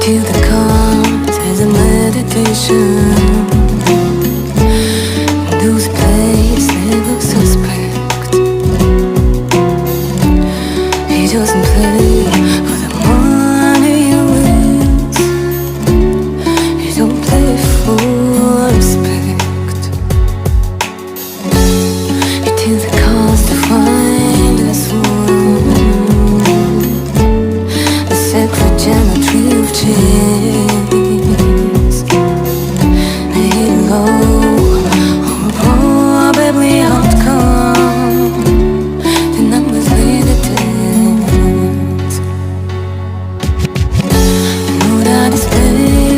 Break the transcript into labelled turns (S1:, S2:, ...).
S1: till the cards as a meditation. Those plays never suspect. He doesn't play for the money he wins. He don't play for respect. He till the cards to find this one. The sacred geometry of change.